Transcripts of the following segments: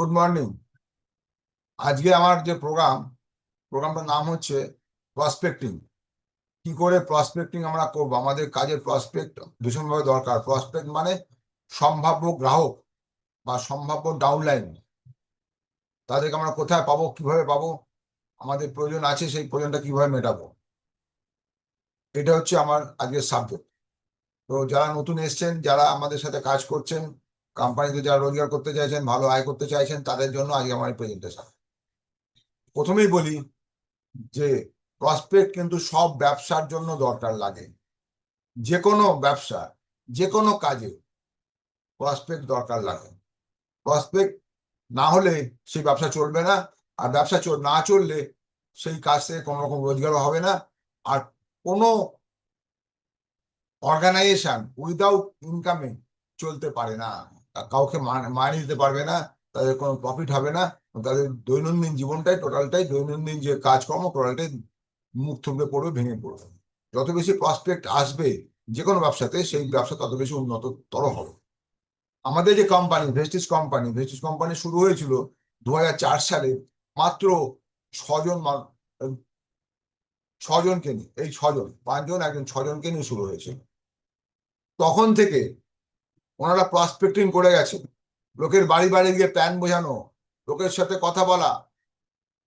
Good morning. আজকে আমার যে প্রোগ্রামটার নাম হচ্ছে প্রসপেক্টিং। কি করে প্রসপেক্টিং আমরা করবো, আমাদের কাজের প্রসপেক্ট ভীষণভাবে দরকার। প্রসপেক্ট মানে সম্ভাব্য গ্রাহক বা সম্ভাব্য ডাউনলাইন, তাদেরকে আমরা কোথায় পাবো, কিভাবে পাবো, আমাদের প্রয়োজন আছে, সেই প্রয়োজনটা কিভাবে মেটাবো, এটা হচ্ছে আমার আজকের সাবজেক্ট। তো যারা নতুন এসছেন, যারা আমাদের সাথে কাজ করছেন, কোম্পানিতে যারা রোজগার করতে চাইছেন, ভালো আয় করতে চাইছেন, তাদের জন্য আজকে আমার প্রেজেন্টেশন। প্রথমেই বলি যে প্রসপেক্ট কিন্তু সব ব্যবসার জন্য দরকার লাগে। যে কোনো ব্যবসা, যে কোনো কাজে প্রসপেক্ট দরকার লাগে। প্রসপেক্ট না হলে সেই ব্যবসা চলবে না, আর ব্যবসা না চললে সেই কাজ থেকে কোনো রকম রোজগারও হবে না। আর কোনো অর্গানাইজেশন উইদাউট ইনকামে চলতে পারে না, কাউকে মাইনে দিতে পারবে না, তাদের কোনো প্রফিট হবে না, তাদের দৈনন্দিন জীবনটাই টোটালটাই, দৈনন্দিন যে কাজকর্ম টোটালটাই মুখ থুবড়ে পড়বে, ভেঙে পড়বে। যত বেশি প্রসপেক্ট আসবে যে কোনো ব্যবসাতে, সেই ব্যবসা তত বেশি উন্নততর হবে। আমাদের যে ভেস্টিজ কোম্পানি শুরু হয়েছিল 2004 সালে, মাত্র ছজন ছজনকে নিয়ে, এই ছজন, পাঁচজন একজন, ছজনকে নিয়ে শুরু হয়েছিল। তখন থেকে ওনারা প্রসপেক্টিং করে গেছে, লোকের বাড়ি বাড়ি গিয়ে প্ল্যান বোঝানো, লোকের সাথে কথা বলা,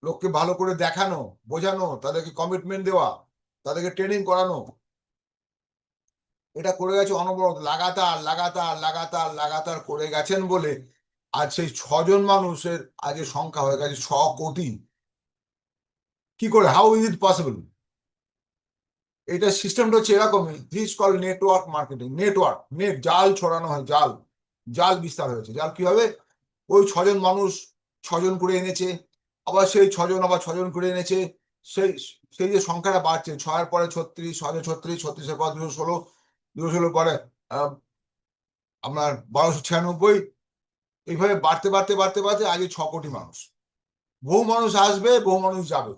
লোককে ভালো করে দেখানো, বোঝানো, তাদেরকে কমিটমেন্ট দেওয়া, তাদেরকে ট্রেনিং করানো, এটা করে গেছে অনবরত, লাগাতার লাগাতার লাগাতার লাগাতার করে গেছেন বলে আজ সেই ছজন মানুষের আজকে সংখ্যা হয়ে গেছে 6 কোটি। কি করে, হাউ ইজ ইট পসিবল? এটা সিস্টেমটা হচ্ছে এরকমই, this call network marketing. Net জাল ছড়ানো হয়, জাল বিস্তার হয়েছে। জাল কি হবে? ওই ছজন মানুষ ছজন করে এনেছে, আবার সেই ছজন আবার ছজন করে এনেছে, সেই সেই যে সংখ্যাটা বাড়ছে, 6-এর পরে 36, 6-36, 36-এর পর 216, 216 পরে আপনার 1296, এইভাবে বাড়তে বাড়তে বাড়তে বাড়তে আগে 6 কোটি মানুষ। বহু মানুষ আসবে, বহু মানুষ যাবে।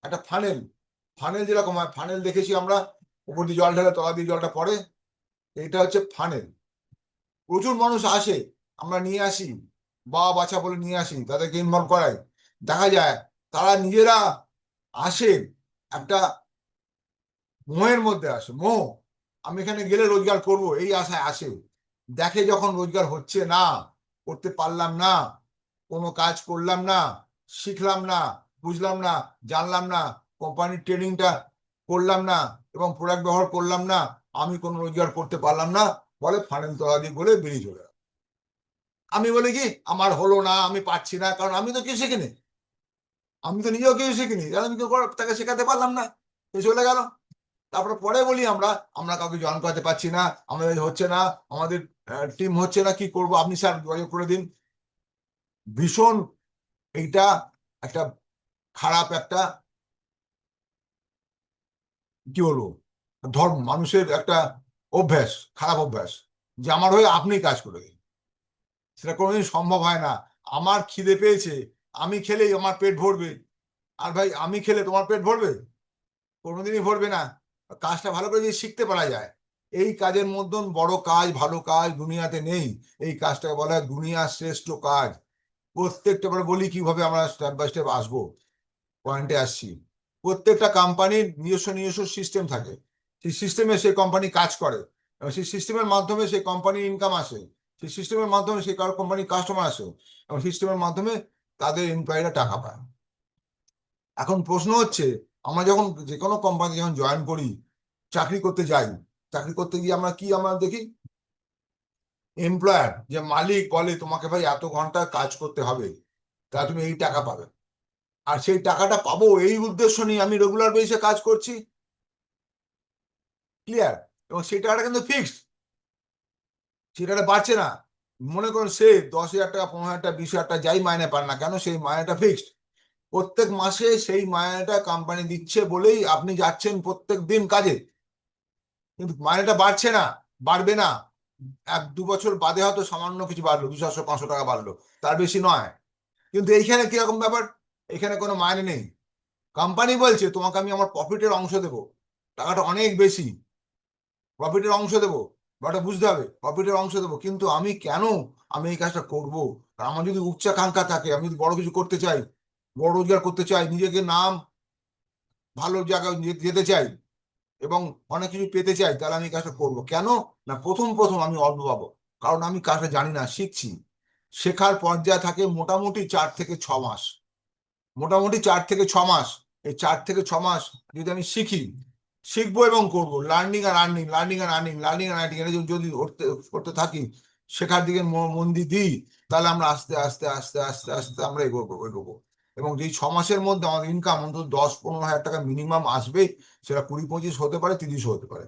একটা ফানেল যেরকম হয়, ফানেল দেখেছি আমরা, উপর দিয়ে জল ঢালে, তলা দিয়ে জলটা পড়ে, এটা হচ্ছে ফানেল। প্রচুর মানুষ আসে, আমরা নিয়ে আসি, বাবা বাচ্চা বলে নিয়ে আসি, তাদেরকে ইনভলভ করাই। দেখা যায় তারা নিজেরা আসে একটা মোহের মধ্যে, আসে মোহ, আমি এখানে গেলে রোজগার করব, এই আশায় আসে। দেখে যখন রোজগার হচ্ছে না, করতে পারলাম না, কোনো কাজ করলাম না, শিখলাম না, বুঝলাম না, জানলাম না, কোম্পানির ট্রেনিংটা করলাম না, এবং প্রোডাক্ট ব্যবহার করলাম না, আমি কোনো রোজগার করতে পারলাম না, বলে ফানেল তলা দিয়ে বলে বেরিয়ে চলে গেল। আমি বলি কি, আমার হলো না, আমি পারছি না, কারণ আমি তো কিছু শিখিনি, আমি তো নিজেও কিছু শিখিনি, আমি তো তাকে শেখাতে পারলাম না, এ চলে গেল। তারপরে পরে বলি আমরা আমরা কাউকে জয়েন করাতে পারছি না, আমাদের হচ্ছে না, আমাদের টিম হচ্ছে না, কি করব, আপনি স্যার যোগাযোগ করে দিন। ভীষণ এইটা একটা খারাপ একটা, কি বলবো, ধর্ম, মানুষের একটা অভ্যাস, খারাপ অভ্যাস, যে আমার হয়ে আপনি কাজ করে দিন। সেটা কোনোদিন সম্ভব হয় না। আমার খিদে পেয়েছে, আমি খেলেই আমার পেট ভরবে, আর ভাই আমি খেলে তোমার পেট ভরবে? কোনোদিনই ভরবে না। কাজটা ভালো করে যদি শিখতে পারা যায়, এই কাজের মধ্যে বড় কাজ, ভালো কাজ দুনিয়াতে নেই। এই কাজটাকে বলা হয় দুনিয়ার শ্রেষ্ঠ কাজ। প্রত্যেকটা, বলি কিভাবে আমরা স্টেপ বাই স্টেপ আসবো, পয়েন্টে আসছি। প্রত্যেকটা কোম্পানির নিজস্ব নিজস্ব সিস্টেম থাকে, সেই সিস্টেমে সেই কোম্পানি কাজ করে, এবং সেই সিস্টেমের মাধ্যমে সেই কোম্পানির ইনকাম আসে, সেই সিস্টেমের মাধ্যমে সেই কোম্পানির কাস্টমার আসে, এবং সিস্টেমের মাধ্যমে তাদের এমপ্লয়িরা টাকা পায়। এখন প্রশ্ন হচ্ছে, আমরা যখন যে কোনো কোম্পানি যখন জয়েন করি, চাকরি করতে যাই, চাকরি করতে গিয়ে আমরা দেখি, এমপ্লয়ার যে মালিক বলে তোমাকে ভাই এত ঘন্টা কাজ করতে হবে, তা তুমি এই টাকা পাবে। আর সেই টাকাটা পাবো এই উদ্দেশ্য নিয়ে আমি রেগুলার বেসিসে কাজ করছি। ক্লিয়ার? এবং সেই টাকাটা কিন্তু ফিক্সড, সেটা বাড়ছে না। মনে করুন সে 10,000 টাকা, 15,000 টাকা, 20,000 টাকা যাই মাইনে পান না কেন, সেই মাইনেটা ফিক্সড। প্রত্যেক মাসে সেই মাইনেটা কোম্পানি দিচ্ছে বলেই আপনি যাচ্ছেন প্রত্যেক দিন কাজে, কিন্তু মাইনেটা বাড়ছে না, বাড়বে না। 1-2 বছর বাদে হয়তো সামান্য কিছু বাড়লো, 200-500 টাকা বাড়লো, তার বেশি নয়। কিন্তু এইখানে কিরকম ব্যাপার, এখানে কোনো মাইনে নেই। কোম্পানি বলছে তোমাকে আমি আমার প্রফিটের অংশ দেবো, টাকাটা অনেক বেশি, প্রফিটের অংশ দেবো, বাট বুঝতে হবে প্রফিটের অংশ দেবো, কিন্তু আমি কেন আমি এই কাজটা করব? আমার যদি উচ্চাকাঙ্ক্ষা থাকে, আমি যদি বড় কিছু করতে চাই, বড় রোজগার করতে চাই, নিজেকে নাম ভালো জায়গায় যেতে চাই এবং অনেক কিছু পেতে চাই, তাহলে আমি কাজটা করবো। কেন না, প্রথম প্রথম আমি অল্প পাবো, কারণ আমি কাজটা জানি না, শিখছি। শেখার পর্যায়ে থাকে মোটামুটি 4 থেকে 6 মাস। মোটামুটি 4 থেকে 6 মাস। এই 4 থেকে 6 মাস যদি আমি শিখবো এবং করবো, লার্নিং আর আর্নিং, লার্নিং আর আর্নিং, লার্নিং আর আর্নিং, এটা যদি করতে থাকি, শেখার দিকে মন দিই, তাহলে আমরা আস্তে আস্তে আস্তে আস্তে আস্তে আমরা এগোবো। এবং যেই 6 মাসের মধ্যে আমাদের ইনকাম অন্তত 10-15 হাজার টাকা মিনিমাম আসবে। সেটা 20-25 হতে পারে, 30 হতে পারে।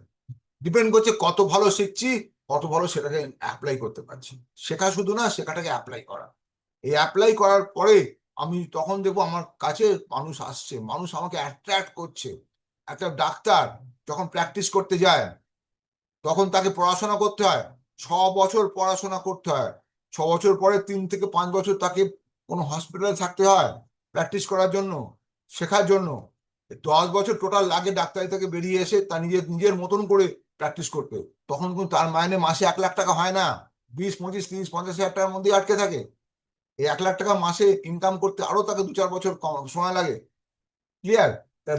ডিপেন্ড করছে কত ভালো শিখছি, কত ভালো সেটাকে অ্যাপ্লাই করতে পারছি। শেখা শুধু না, শেখাটাকে অ্যাপ্লাই করা। এই অ্যাপ্লাই করার পরে আমি তখন দেখবো আমার কাছে মানুষ আসছে, মানুষ আমাকে অ্যাট্রাক্ট করছে। একটা ডাক্তার যখন প্র্যাকটিস করতে যায়, তখন তাকে পড়াশোনা করতে হয়, 6 বছর পড়াশোনা করতে হয়। 6 বছর পরে 3 থেকে 5 বছর তাকে কোনো হসপিটালে থাকতে হয় প্র্যাকটিস করার জন্য, শেখার জন্য। 10 বছর টোটাল লাগে ডাক্তারি থেকে বেরিয়ে এসে তার নিজের নিজের মতন করে প্র্যাকটিস করতে। তখন কিন্তু তার মাইনে মাসে 1 লাখ টাকা হয় না, 20, 25, 30, 50 হাজার টাকার মধ্যে আটকে থাকে। এই 1 লাখ টাকা মাসে ইনকাম করতে আরো তাকে 2-4 বছর সময় লাগে। ক্লিয়ার? তার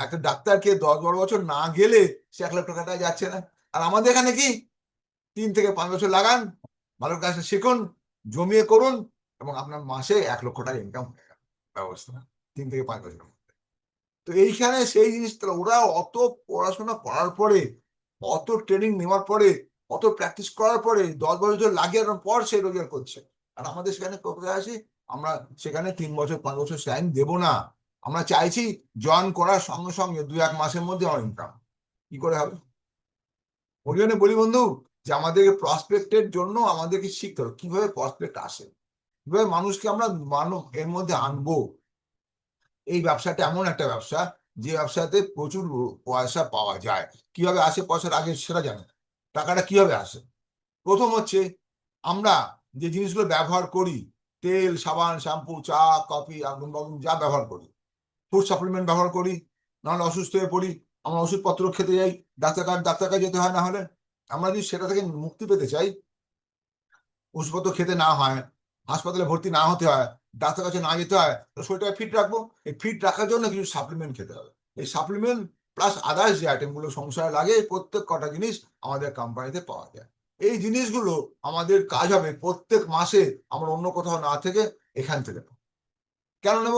একটা ডাক্তারকে 10-12 বছর না গেলে সে 1 লাখ টাকাটা যাচ্ছে না। আর আমাদের এখানে কি, 3 থেকে 5 বছর লাগান, ভালো কাজটা শিখুন, জমিয়ে করুন, এবং আপনার মাসে 1 লক্ষ টাকা ইনকাম হয়ে গেল ব্যবস্থা 3 থেকে 5 বছর। তো এইখানে সেই জিনিসটা, ওরা অত পড়াশোনা করার পরে, অত ট্রেনিং নেওয়ার পরে, অত প্র্যাকটিস করার পরে 10 বছর লাগিয়ে পর সে রোজগার করছে। আর আমাদের সেখানে কোথায় আছি, আমরা সেখানে 3 বছর 5 বছর টাইম দেবো না। আমরা চাইছি জয়েন করার সঙ্গে সঙ্গে 2-1 মাসের মধ্যে আমার ইনকাম। কি করে হবে? ওই জন্য বলি বন্ধু, যে আমাদেরকে প্রসপেক্টের জন্য আমাদেরকে শিখতে হবে কিভাবে প্রসপেক্ট আসে, কিভাবে মানুষকে আমরা মানব এর মধ্যে আনবো। এই ব্যবসাটা এমন একটা ব্যবসা, যে ব্যবসাতে প্রচুর পয়সা পাওয়া যায়। কিভাবে আসে পয়সার, আগে সেটা জানে। টাকাটা কিভাবে আসে? প্রথম হচ্ছে, আমরা যে জিনিসগুলো ব্যবহার করি, তেল, সাবান, শ্যাম্পু, চা, কফি, আগুন বাগুন যা ব্যবহার করি, ফুড সাপ্লিমেন্ট ব্যবহার করি, নাহলে অসুস্থ হয়ে পড়ি, আমরা ওষুধপত্র খেতে যাই, ডাক্তার কাছে যেতে হয়। না হলে আমরা যদি সেটা থেকে মুক্তি পেতে চাই, ওষুধপত্র খেতে না হয়, হাসপাতালে ভর্তি না হতে হয়, ডাক্তার কাছে না যেতে হয়, তো শরীরটাকে ফিট রাখবো। এই ফিট রাখার জন্য কিছু সাপ্লিমেন্ট খেতে হবে। এই সাপ্লিমেন্ট প্লাস আদার্স যে আইটেমগুলো সংসারে লাগে, এই প্রত্যেক কটা জিনিস আমাদের কোম্পানিতে পাওয়া যায়। এই জিনিসগুলো আমাদের কাজ হবে প্রত্যেক মাসে, আমরা অন্য কোথাও না থেকে এখান থেকে পাবো। কেন নেব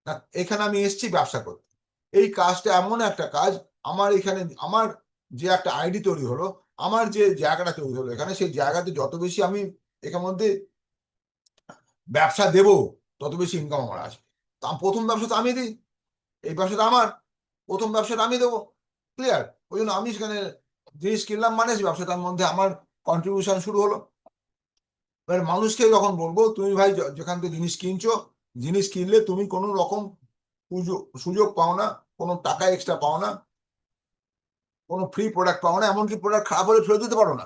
না, এখানে আমি এসেছি ব্যবসা করতে। এই কাজটা এমন একটা কাজ, আমার এখানে আমার যে একটা আইডি তৈরি হলো, আমার যে জায়গাটা তৈরি হলো এখানে, সেই জায়গাতে যত বেশি আমি এখান মধ্যে ব্যবসা দেব, তত বেশি ইনকাম আমার আসবে। তা প্রথম ব্যবসা তো আমি দিই, এই ব্যবসাটা আমার, প্রথম ব্যবসাটা আমি দেবো। ক্লিয়ার? ওই জন্য আমি সেখানে জিনিস কিনলাম, মানে সেই ব্যবসাটার মধ্যে আমার কন্ট্রিবিউশন শুরু হলো। এবার মানুষকে যখন বলবো, তুমি ভাই যেখান থেকে জিনিস কিনছো, জিনিস কিনলে তুমি কোনো রকম সুযোগ পাও না, কোনো টাকা এক্সট্রা পাও না, কোনো ফ্রি প্রোডাক্ট পাও না, এমনকি প্রোডাক্ট খারাপ হলে ফেরত দিতে পারো না।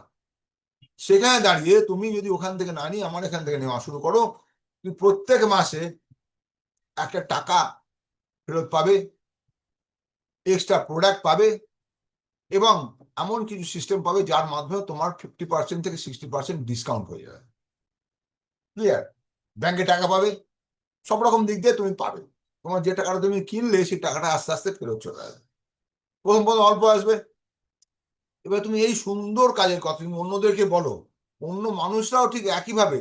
সেখানে দাঁড়িয়ে তুমি যদি ওখান থেকে না নিয়ে আমার এখান থেকে নেওয়া শুরু করো, তুমি প্রত্যেক মাসে একটা টাকা ফেরত পাবে, এক্সট্রা প্রোডাক্ট পাবে, এবং এমন কিছু সিস্টেম পাবে যার মাধ্যমে তোমার 50% থেকে 60% ডিসকাউন্ট হয়ে যাবে। ক্লিয়ার? ব্যাংকে টাকা পাবে, সব রকম দিক দিয়ে তুমি পাবে। তোমার যে টাকাটা তুমি কিনলে, সেই টাকাটা আস্তে আস্তে ফেরত চলে আসবে। প্রথম প্রথম অল্প আসবে। এবার তুমি এই সুন্দর কাজের কথা তুমি অন্যদেরকে বলো, অন্য মানুষরাও ঠিক একইভাবে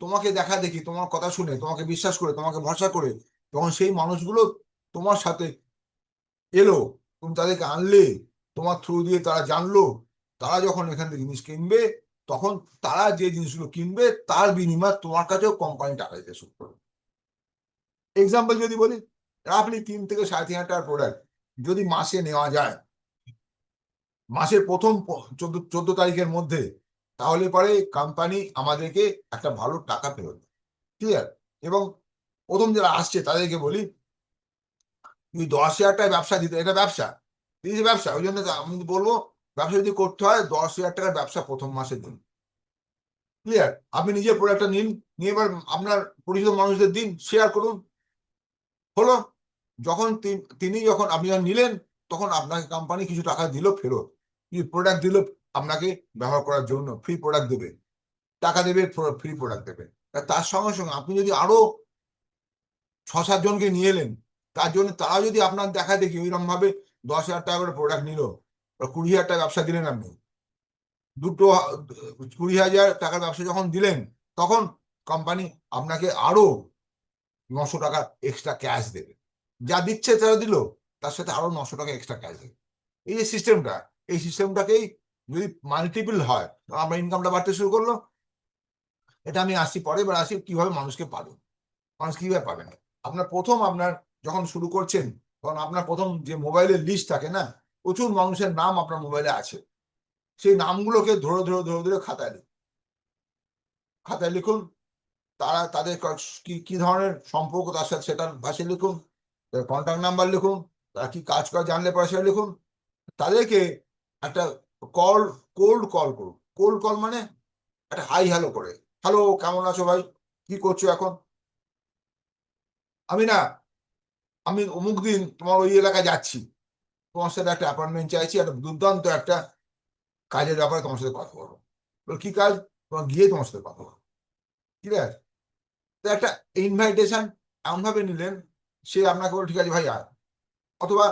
তোমাকে দেখা দেখি, তোমার কথা শুনে, তোমাকে বিশ্বাস করে, তোমাকে ভরসা করে, তখন সেই মানুষগুলো তোমার সাথে এলো, তুমি তাদেরকে আনলে, তোমার থ্রু দিয়ে তারা জানলো, তারা যখন এখান থেকে জিনিস কিনবে, তখন তারা যে জিনিসগুলো কিনবে তার বিনিময়ে তোমার কাছেও কোম্পানি টাকা দিতে শুরু করবে। এক্সাম্পল যদি বলি, আপনি 3 থেকে 3.5 হাজার টাকার প্রোডাক্ট যদি মাসে নেওয়া যায়, মাসের প্রথম 14 তারিখের মধ্যে, তাহলে পরে কোম্পানি আমাদেরকে একটা ভালো টাকা ফেরত দেয়। ক্লিয়ার? এবং প্রথম যারা আসছে তাদেরকে বলি, তুমি 10 হাজার টাকার ব্যবসা দিতে, এটা ব্যবসা দিয়েছে, ব্যবসা, ওই জন্য আমি বলবো ব্যবসা যদি করতে হয় 10 হাজার টাকার ব্যবসা প্রথম মাসে দিন। ক্লিয়ার? আপনি নিজের প্রোডাক্টটা নিন, নিয়ে এবার আপনার পরিচিত মানুষদের দিন, শেয়ার করুন। হলো, যখন তিনি যখন আপনি যখন নিলেন, তখন আপনাকে কোম্পানি কিছু টাকা দিল ফেরত, কি প্রোডাক্ট দিল আপনাকে ব্যবহার করার জন্য, ফ্রি প্রোডাক্ট দেবে, টাকা দেবে, ফ্রি প্রোডাক্ট দেবে। তার সঙ্গে সঙ্গে আপনি যদি আরো 6-7 জনকে নিয়ে এলেন, তার জন্য তারা যদি আপনার দেখা দেখি ওইরকম ভাবে 10,000 টাকা করে প্রোডাক্ট নিল, 20,000 টাকা ব্যবসা দিলেন আপনি, দুটো 20,000 টাকার ব্যবসা যখন দিলেন, তখন কোম্পানি আপনাকে আরো 900 টাকা এক্সট্রা ক্যাশ দেবে। যা দিচ্ছে তারা দিল, তার সাথে আরো 900 টাকা এক্সট্রা ক্যাশ দেবে। এই যে সিস্টেমটা, এই সিস্টেমটাকেই যদি মাল্টিপল হয়, আমরা ইনকামটা বাড়তে শুরু করলো। এটা আমি আসছি পরে, এবার আসি কিভাবে মানুষকে পাবে, মানুষ কিভাবে পাবে না। আপনার যখন শুরু করছেন, তখন আপনার প্রথম যে মোবাইলের লিস্ট থাকে না, প্রচুর মানুষের নাম আপনার মোবাইলে আছে, সেই নামগুলোকে ধরে ধরে ধরে ধরে খাতায় লিখুন। তারা তাদের কি কি ধরনের সম্পর্ক তার সাথে সেটার ভাষায় লিখুন, কন্ট্যাক্ট নাম্বার লিখুন, তারা কি কাজ করে জানলে পরে সেটা লিখুন। তাদেরকে একটা কল কোল্ড কল করুন। কোল্ড কল মানে একটা হাই হ্যালো করে, হ্যালো কেমন আছো ভাই, কি করছো এখন, আমি না আমি অমুক দিন তোমার ওই এলাকায় যাচ্ছি, তোমার সাথে একটা অ্যাপয়েন্টমেন্ট চাইছি, একটা দুর্দান্ত একটা কাজের ব্যাপারে তোমার সাথে কথা বলবো। কি কাজ, তোমার গিয়ে তোমার সাথে কথা বলবো, ঠিক আছে। তো একটা ইনভাইটেশন এমন ভাবে নিলেন, সে আপনাকে বলে ঠিক আছে ভাই আয়। অথবা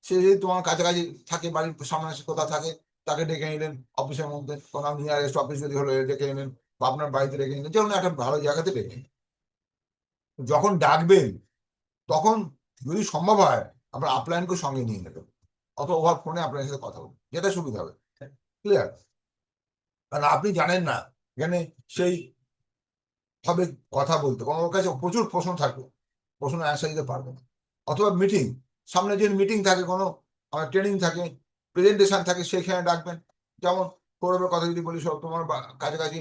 সে যদি তোমার কাছাকাছি থাকে, বাড়ির সামনে কোথাও থাকে, তাকে ডেকে নিলেন অফিসের মধ্যে, কোনো নিয়ারেস্ট অফিস যদি হলো ডেকে নিলেন, বা আপনার বাড়িতে ডেকে নিলেন, যেমন একটা ভালো জায়গাতে ডেকে নিলেন। যখন ডাকবেন, তখন যদি সম্ভব হয় আপনার আপলাইনকে সঙ্গে নিয়ে নেবেন, অথবা ওভার ফোনে আপনার সাথে কথা বলবেন, যেটা সুবিধা হবে। ক্লিয়ার? কারণ আপনি জানেন না এখানে সেই ভাবে কথা বলতে, কোনো ওর কাছে প্রচুর প্রশ্ন থাকবে, প্রশ্ন অ্যান্সার দিতে পারবে না। অথবা মিটিং, সামনে যে মিটিং থাকে, কোনো ট্রেনিং থাকে, প্রেজেন্টেশন থাকে, সেখানে ডাকবেন। যেমন সৌরভের কথা যদি বলি, সব তোমার কাছাকাছি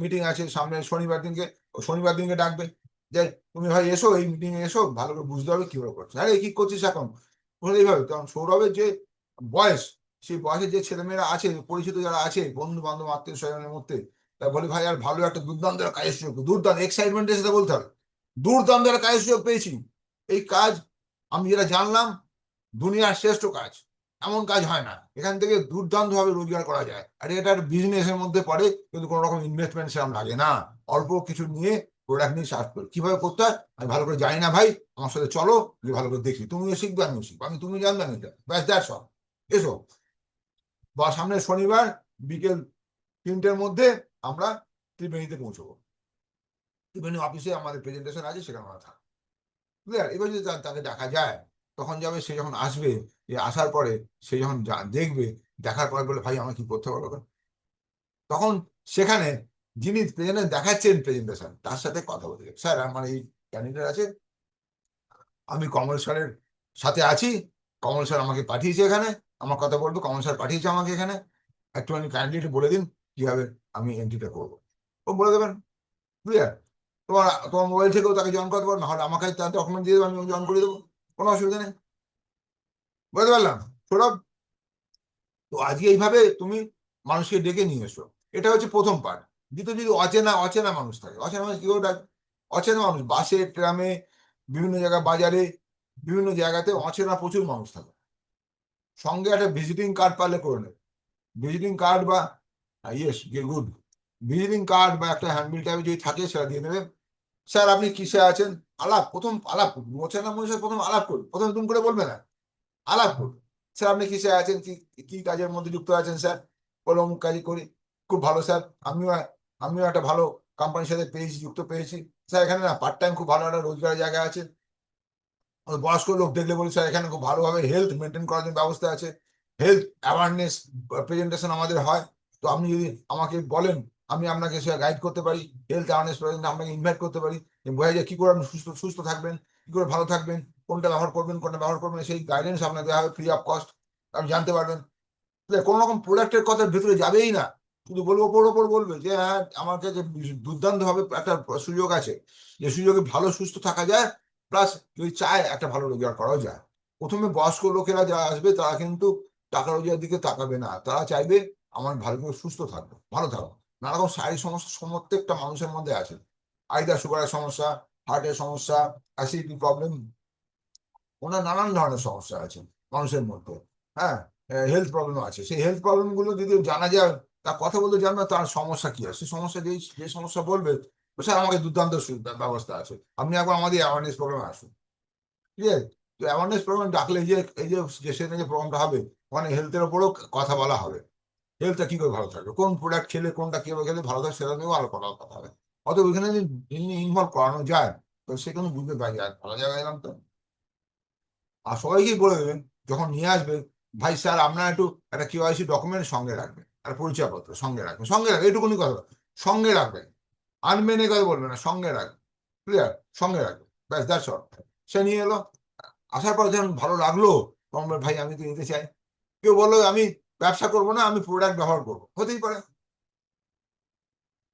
মিটিং আছে সামনে শনিবার দিনকে, শনিবার দিনকে ডাকবে যে তুমি ভাই এসো, এই মিটিং এ এসো, ভালো করে বুঝতে হবে কিভাবে করছো, আরে কি করছিস এখন, এইভাবে। কারণ সৌরভের যে বয়স, সেই বয়সের যে ছেলেমেয়েরা আছে, পরিচিত যারা আছে, বন্ধু বান্ধব আত্মীয় স্বজনের মধ্যে, তা বলি ভাই আর ভালো একটা দুর্দান্ত একটা কাজের সুযোগ, দুর্দান্ত এক্সাইটমেন্টের সাথে বলতে হবে, দুর্দান্ত একটা কাজের সুযোগ পেয়েছি। এই কাজ আমি যেটা জানলাম, দুনিয়ার শ্রেষ্ঠ কাজ, এমন কাজ হয় না, এখান থেকে দুর্দান্ত ভাবে রোজগার করা যায়, আর এটা একটা বিজনেসের মধ্যে পড়ে, কিন্তু কোনো রকম ইনভেস্টমেন্ট সেরকম লাগে না। অল্প কিছু নিয়ে প্রোডাক্ট নিয়ে সার্চ করি, কিভাবে করতে হয় আমি ভালো করে জানি না ভাই, আমার সাথে চলো, ভালো করে দেখি, তুমিও শিখবে আমিও শিখবো, তুমি জানবে আমি এটা, ব্যাস দ্যাটস অল। এসো, বা সামনে শনিবার বিকেল 3টের মধ্যে আমরা ত্রিবেণীতে পৌঁছবো, ত্রিবেণী অফিসে আমাদের প্রেজেন্টেশন আছে, সেখানে আমরা থাকবো। ক্লিয়ার? এবার যদি তাকে দেখা যায়, তখন যাবে, সে যখন আসবে, আসার পরে সে যখন দেখবে, দেখার পরে বলে ভাই আমার কি করতে পারবো, তখন সেখানে যিনি প্রেজেন্ট দেখাচ্ছেন প্রেজেন্টেশন, তার সাথে কথা বলতে, স্যার আমার এই ক্যান্ডিডেট আছে, আমি কমল স্যারের সাথে আছি, কমল স্যার আমাকে পাঠিয়েছে এখানে, আমার কথা বলবো, কমল স্যার পাঠিয়েছে আমাকে এখানে, একটুখানি কাইন্ডলি বলে দিন কিভাবে আমি এন্ট্রিটা করবো। ও বলে দেবেন। ক্লিয়ার? তোমার তোমার মোবাইল থেকেও তাকে জয়েন করতে পারো, না হলে আমাকে তার ডকুমেন্ট দিয়ে দেবো, আমি জয়েন করে দেবো, কোনো অসুবিধা নেই। বুঝতে পারলাম সৌরভ? তো আজকে এইভাবে তুমি মানুষকে ডেকে নিয়ে এসো, এটা হচ্ছে প্রথম পার্ট। দ্বিতীয়, যদি অচেনা অচেনা মানুষ থাকে, অচেনা মানুষ কি করে ডাকবে? অচেনা মানুষ বাসে, ট্রামে, বিভিন্ন জায়গায়, বাজারে, বিভিন্ন জায়গাতে অচেনা প্রচুর মানুষ থাকে, সঙ্গে একটা ভিজিটিং কার্ড পারলে করে নেবে। ভিজিটিং কার্ড বা, ইয়েস গুড, ভিজিটিং কার্ড বা একটা হ্যান্ডবিল টাইপ যদি থাকে, সেটা দিয়ে দেবে। স্যার আপনি কিসে আছেন, প্রথম আলাপ করুন, অচেনা মানুষের প্রথম আলাপ করুন, প্রথম তুমি করে বলবে না, আলাপ করুন। স্যার আপনি কিসে আছেন, কি কি কাজের মধ্যে যুক্ত আছেন স্যার, বলে অমুক কাজই করি, খুব ভালো স্যার, আমিও আমিও একটা ভালো কোম্পানির সাথে যুক্ত পেয়েছি স্যার, এখানে না পার্ট টাইম খুব ভালো একটা রোজগারের জায়গা আছে। বয়স্ক লোক দেখলে বলি স্যার এখানে খুব ভালোভাবে হেলথ মেনটেন করার জন্য ব্যবস্থা আছে, হেলথ অ্যাওয়ারনেস প্রেজেন্টেশন আমাদের হয়। তো আপনি যদি আমাকে বলেন, আমি আপনাকে সে গাইড করতে পারি, হেলথ অ্যাওয়ারনেস প্রেজেন্ট আপনাকে ইনভাইট করতে পারি, বোঝা যায় কি করে আপনি সুস্থ সুস্থ থাকবেন, কি করে ভালো থাকবেন, কোনটা ব্যবহার করবেন কোনটা ব্যবহার করবেন, সেই গাইডেন্স আপনাকে দেওয়া হবে ফ্রি অফ কস্ট, আপনি জানতে পারবেন। কোনো রকম প্রোডাক্টের কথার ভিতরে যাবেই না, শুধু বলবো ওপর ওপর বলবে যে হ্যাঁ আমার কাছে দুর্দান্ত ভাবে একটা সুযোগ আছে, যে সুযোগে ভালো সুস্থ থাকা যায়, প্লাস যদি চায় একটা ভালো রোজগার করাও যায়। প্রথমে বয়স্ক লোকেরা যারা আসবে, তারা কিন্তু টাকা রোজগারের দিকে তাকাবে না, তারা চাইবে আমার ভালো করে সুস্থ থাকবো, ভালো থাকবো। নানা রকম শারীরিক সমস্যা প্রত্যেকটা মানুষের মধ্যে আছে, আইদার সুগারের সমস্যা, হার্টের সমস্যা, অ্যাসিডিটি প্রবলেম, ওনার নানান ধরনের সমস্যা আছে মানুষের মধ্যে। হ্যাঁ, হেলথ প্রবলেম আছে, সেই হেলথ প্রবলেম গুলো যদি জানা যায়, তার কথা বলতে জানবে তার সমস্যা কি আছে, সেই সমস্যা যে সমস্যা বলবে, স্যার আমাকে দুর্দান্ত ব্যবস্থা আছে, আপনি একবার আমাদের অ্যাওয়ারনেস প্রোগ্রামে আসুন। ঠিক আছে, তো অ্যাওয়ারনেস প্রোগ্রাম ডাকলে এই যে সেখানে যে প্রোগ্রামটা হবে, ওখানে হেলথের ওপরেও কথা বলা হবে। হেলথটা কি করে ভালো থাকবে, কোন প্রোডাক্ট খেলে কোনটা কিভাবে খেলে ভালো থাকবে, সেটা নিয়েও আলো কথা হবে। অত ওইখানে যদি ইনভলভ করানো যায়, তো সেখানে বুঝতে পারি আর ভালো জায়গায় এলাম তো। আর সবাইকেই বলে দেবেন যখন নিয়ে আসবে, ভাই স্যার আপনার একটু একটা কেওয়াইসি ডকুমেন্ট সঙ্গে রাখবেন, আর পরিচয়পত্র সঙ্গে রাখবেন, সঙ্গে রাখবেন, এটুকুনি কথা, সঙ্গে রাখবেন। আনবেন এই কথা বলবেন না, সঙ্গে রাখবেন। ক্লিয়ার, সঙ্গে রাখবেন, ব্যাস দ্যাটস অল। সে নিয়ে এলো, আসার পর যখন ভালো লাগলো, তখন বলে, ভাই আমি তো নিতে চাই। কেউ বললো আমি ব্যবসা করবো না, আমি প্রোডাক্ট ব্যবহার করবো, হতেই পারে।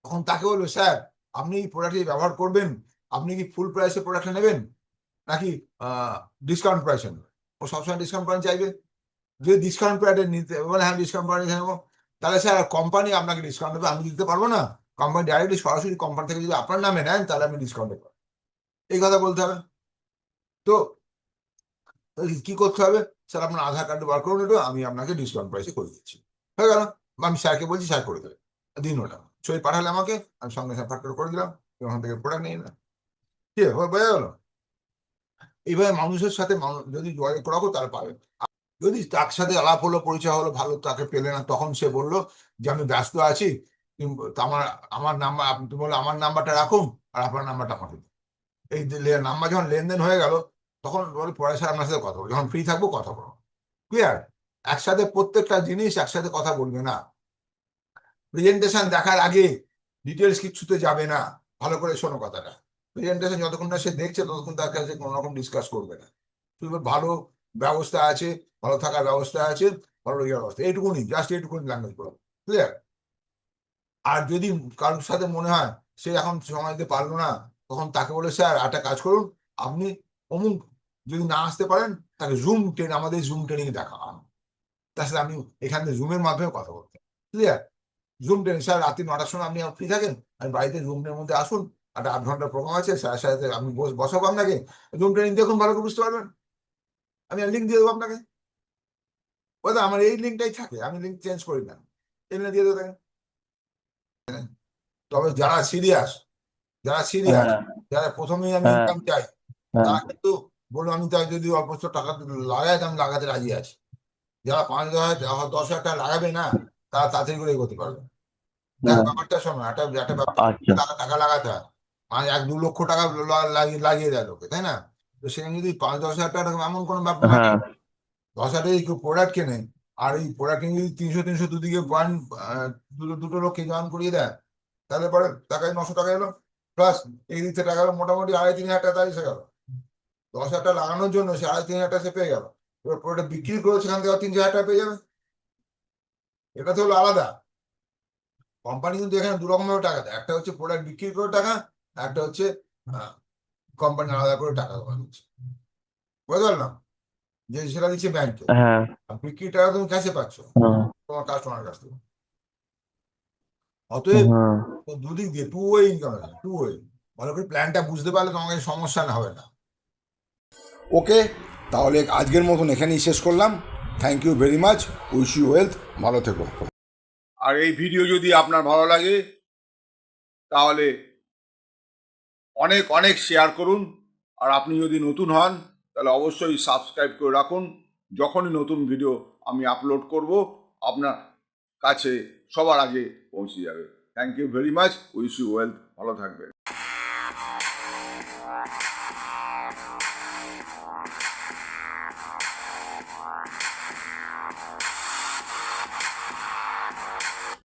তখন তাকে বলবে, স্যার আপনি এই প্রোডাক্টটি ব্যবহার করবেন, আপনি কি ফুল প্রাইসে প্রোডাক্টটা নেবেন নাকি ডিসকাউন্ট প্রাইসে নেবেন? ও সবসময় ডিসকাউন্ট প্রাইস চাইবে। যদি ডিসকাউন্ট প্রাইসে নিতে বলে, হ্যাঁ ডিসকাউন্ট প্রাইসে নেবো, তাহলে স্যার কোম্পানি আপনাকে ডিসকাউন্ট দেবে, আমি দিতে পারবো না। কোম্পানি ডাইরেক্টলি সরাসরি কোম্পানি থেকে যদি আপনার নামে নেন, তাহলে আপনি ডিসকাউন্ট দেবেন, এই কথা বলতে হবে। তো কি করতে হবে, স্যার আপনার আধার কার্ড বার করুন, একটু আমি আপনাকে ডিসকাউন্ট প্রাইসে করে দিচ্ছি, হয়ে গেল। আমি স্যারকে বলছি, স্যার করে দেবে, দিন ওটা ছবি পাঠালে আমাকে, আমি সঙ্গে সঙ্গে ফ্যাক্টর করে দিলাম, ওখান থেকে প্রোডাক্ট নিয়ে নিলাম। ঠিক আছে, বোঝা গেল। এইভাবে মানুষের সাথে যদি যোগাযোগ রাখো, তার পাবে। যদি তার সাথে আলাপ হলো, পরিচয় হলো, ভালো, তাকে পেলে না, তখন সে বললো যে আমি ব্যস্ত আছি, আমার আমার নাম্বার, আপনি বললো আমার নাম্বারটা রাখুন, আর আপনার নাম্বারটা আমাকে দিন। এই নাম্বার যখন লেনদেন হয়ে গেল, তখন বলে পরে স্যার আপনার সাথে কথা বলবো, যখন ফ্রি থাকবো কথা বলবো। ক্লিয়ার। একসাথে প্রত্যেকটা জিনিস একসাথে কথা বলবে না। প্রেজেন্টেশন দেখার আগে ডিটেলস কিচ্ছুতে যাবে না। ভালো করে শোনো কথাটা, প্রেজেন্টেশন যতক্ষণ না সে দেখছে, ততক্ষণ তার কাছে কোনো রকম ডিসকাস করবে না। শুধু ভালো ব্যবস্থা আছে, ভালো থাকার ব্যবস্থা আছে, ভালো ইয়ে ব্যবস্থা, এইটুকুনি, জাস্ট এইটুকুনি ল্যাঙ্গুয়েজ বলো। ক্লিয়ার। আর যদি কারোর সাথে মনে হয় সে এখন সময় দিতে পারলো না, তখন তাকে বলে, স্যার একটা কাজ করুন, আপনি অমুক যদি না আসতে পারেন, তাকে জুম ট্রেন, আমাদের জুম ট্রেনিং দেখান, তার সাথে আমি এখান থেকে জুমের মাধ্যমে কথা বলতে। ক্লিয়ার। জুম ট্রেনিং, স্যার রাত্রি 9টার সময় আপনি ফ্রি থাকেন, আমি বাড়িতে জুমের মধ্যে আসুন, একটা 8 ঘন্টার প্রোগ্রাম আছে, স্যারের সাথে আমি বসাবো আপনাকে, জুম ট্রেনিং দেখুন, ভালো করে বুঝতে পারবেন। আমি লিঙ্ক দিয়ে দেবো আপনাকে, বলতে আমার এই লিঙ্কটাই থাকে, আমি লিঙ্ক চেঞ্জ করি না, এমনি দিয়ে দেবো তাকে। তবে যারা সিরিয়াস, হ্যাঁ, যারা প্রথমেই আমি হ্যাঁ, ইনকাম চাই, হ্যাঁ, তারা কিন্তু বললো আমি তাই যদি অল্প টাকা লাগাই, তো আমি লাগাতে রাজি আছি। যারা 5-10 হাজার টাকা লাগাবে না, তারা তাড়াতাড়ি করে এগোতে পারবে। দেখ হ্যাঁ, ব্যাপারটা শোনো, একটা একটা ব্যাপার, আচ্ছা, টাকা টাকা লাগাতে হয়, মানে 1-2 লক্ষ টাকা লাগিয়ে দেয় লোকে, তাই না? তো সেখানে যদি 5-10 হাজার টাকা, এমন কোনো ব্যাপার নয়। হ্যাঁ, 10 হাজার টাকা কেউ প্রোডাক্ট কেনে, আর এই প্রোডাক্ট কিনে যদি 300 দুদিকে পয়েন্ট, দুটো লোককে জয়েন করিয়ে দেয়, তাহলে পরে টাকায় 900 টাকা এলো, প্লাস এই দিক থেকে টাকা এলো, মোটামুটি 2.5-3 হাজার টাকা তাই এসে গেল। 10 হাজার টাকা লাগানোর জন্য সে 2.5-3 হাজার টাকা সে পেয়ে গেল। এবার প্রোডাক্ট বিক্রি করে সেখান থেকে 3-4 হাজার টাকা পেয়ে যাবে। এটা তো হলো আলাদা। কোম্পানি কিন্তু এখানে 2 রকম ভাবে টাকা দেয়, একটা হচ্ছে প্রোডাক্ট বিক্রি করে টাকা, একটা হচ্ছে কোম্পানি আলাদা করে টাকা জমা দিচ্ছে। বুঝতে পারলাম, যে সেটা দিচ্ছে ব্যাংকে, হ্যাঁ, আর বিক্রির টাকা তুমি ক্যাশে পাচ্ছ হ্যাঁ, তোমার কাস্টমারের কাছ থেকে। অতএব হ্যাঁ, দুদিক দিয়ে টু ওয়ে ইনকাম আছে, টু ওয়ে। ভালো করে প্ল্যানটা বুঝতে পারলে তোমাকে সমস্যা না হবে না। ওকে, তাহলে আজকের মতন এখানেই শেষ করলাম। Thank you very much, wish you wealth, ভালো থেকো। আর এই ভিডিও যদি আপনার ভালো লাগে, তাহলে অনেক অনেক শেয়ার করুন। আর আপনি যদি নতুন হন, তাহলে অবশ্যই সাবস্ক্রাইব করে রাখুন। যখনই নতুন ভিডিও আমি আপলোড করব, আপনার কাছে সবার আগে পৌঁছে যাবে। Thank you very much, wish you wealth, ভালো থাকবেন।